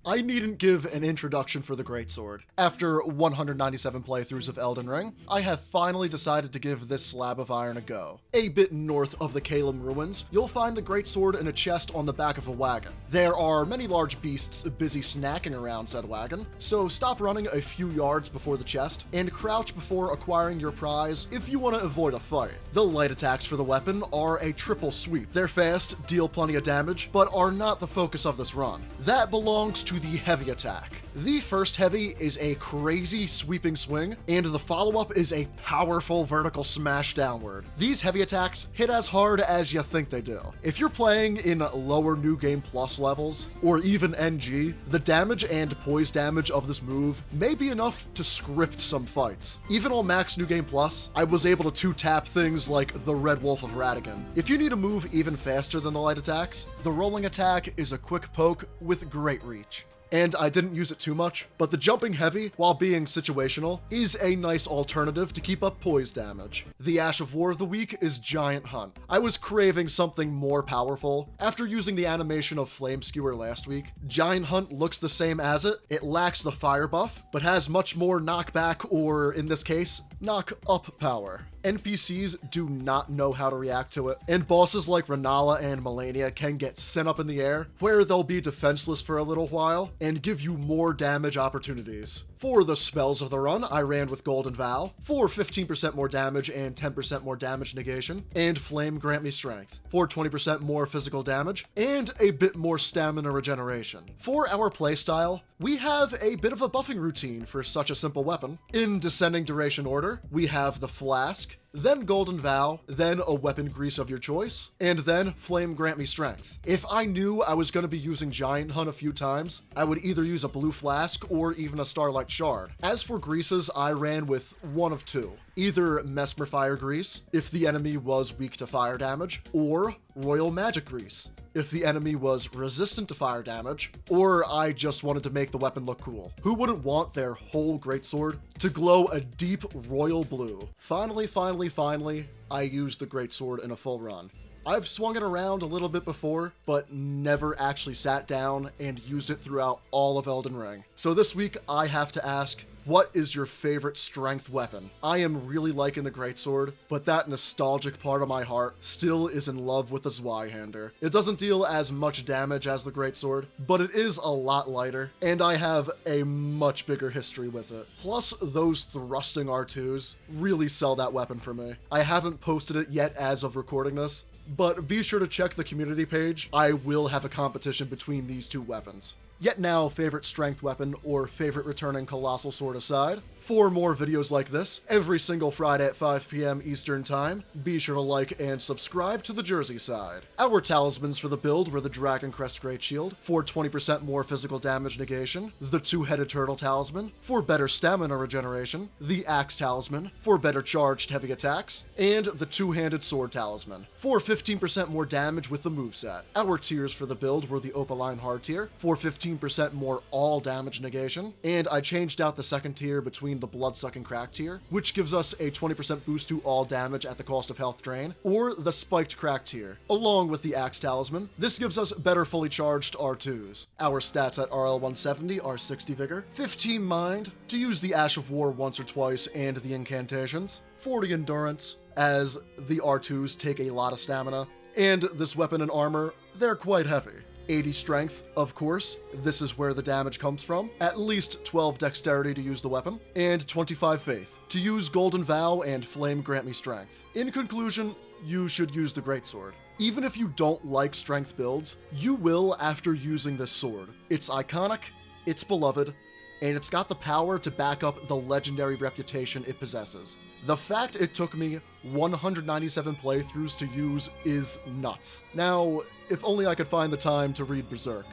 I needn't give an introduction for the Greatsword. After 197 playthroughs of Elden Ring, I have finally decided to give this slab of iron a go. A bit north of the Caelem ruins, you'll find the Greatsword in a chest on the back of a wagon. There are many large beasts busy snacking around said wagon, so stop running a few yards before the chest, and crouch before acquiring your prize if you want to avoid a fight. The light attacks for the weapon are a triple sweep. They're fast, deal plenty of damage, but are not the focus of this run. That belongs to the heavy attack. The first heavy is a crazy sweeping swing, and the follow-up is a powerful vertical smash downward. These heavy attacks hit as hard as you think they do. If you're playing in lower New Game Plus levels, or even NG, the damage and poise damage of this move may be enough to script some fights. Even on max New Game Plus, I was able to two-tap things like the Red Wolf of Ratigan. If you need to move even faster than the light attacks, the rolling attack is a quick poke with great reach. And I didn't use it too much, but the jumping heavy, while being situational, is a nice alternative to keep up poise damage. The Ash of War of the week is Giant Hunt. I was craving something more powerful. After using the animation of Flame Skewer last week, Giant Hunt looks the same as it. It lacks the fire buff, but has much more knockback, or in this case, knock up power. NPCs do not know how to react to it, and bosses like Renala and Melania can get sent up in the air, where they'll be defenseless for a little while, and give you more damage opportunities. For the spells of the run, I ran with Golden Vow, for 15% more damage and 10% more damage negation, and Flame Grant Me Strength, for 20% more physical damage, and a bit more stamina regeneration. For our playstyle, we have a bit of a buffing routine for such a simple weapon. In descending duration order, we have the Flask, then Golden Vow, then a weapon grease of your choice, and then Flame Grant Me Strength. If I knew I was going to be using Giant Hunt a few times, I would either use a Blue Flask or even a Starlight Shard. As for greases, I ran with one of two. Either Mesmer Fire Grease, if the enemy was weak to fire damage, or Royal Magic Grease, if the enemy was resistant to fire damage, or I just wanted to make the weapon look cool. Who wouldn't want their whole greatsword to glow a deep royal blue? Finally, I used the greatsword in a full run. I've swung it around a little bit before, but never actually sat down and used it throughout all of Elden Ring. So this week, I have to ask, what is your favorite strength weapon? I am really liking the Greatsword, but that nostalgic part of my heart still is in love with the Zweihander. It doesn't deal as much damage as the Greatsword, but it is a lot lighter, and I have a much bigger history with it. Plus, those thrusting R2s really sell that weapon for me. I haven't posted it yet as of recording this, but be sure to check the community page. I will have a competition between these two weapons. Yet now, favorite strength weapon or favorite returning colossal sword aside, for more videos like this, every single Friday at 5 p.m. Eastern Time, be sure to like and subscribe to TheJerseySide. Our talismans for the build were the Dragon Crest Great Shield, for 20% more physical damage negation, the Two-Headed Turtle Talisman, for better stamina regeneration, the Axe Talisman, for better charged heavy attacks, and the Two-Handed Sword Talisman, for 15% more damage with the moveset. Our tiers for the build were the Opaline Hard tier, for 15% more all damage negation, and I changed out the second tier between the Bloodsucking Crack tier, which gives us a 20% boost to all damage at the cost of health drain, or the Spiked Crack tier, along with the Axe Talisman. This gives us better fully charged R2s. Our stats at RL 170 are 60 Vigor, 15 Mind, to use the Ash of War once or twice and the incantations, 40 Endurance, as the R2s take a lot of stamina, and this weapon and armor, they're quite heavy. 80 strength, of course, this is where the damage comes from, at least 12 dexterity to use the weapon, and 25 faith to use Golden Vow and Flame Grant Me Strength. In conclusion, you should use the Greatsword. Even if you don't like strength builds, you will after using this sword. It's iconic, it's beloved, and it's got the power to back up the legendary reputation it possesses. The fact it took me 197 playthroughs to use is nuts. Now, if only I could find the time to read Berserk.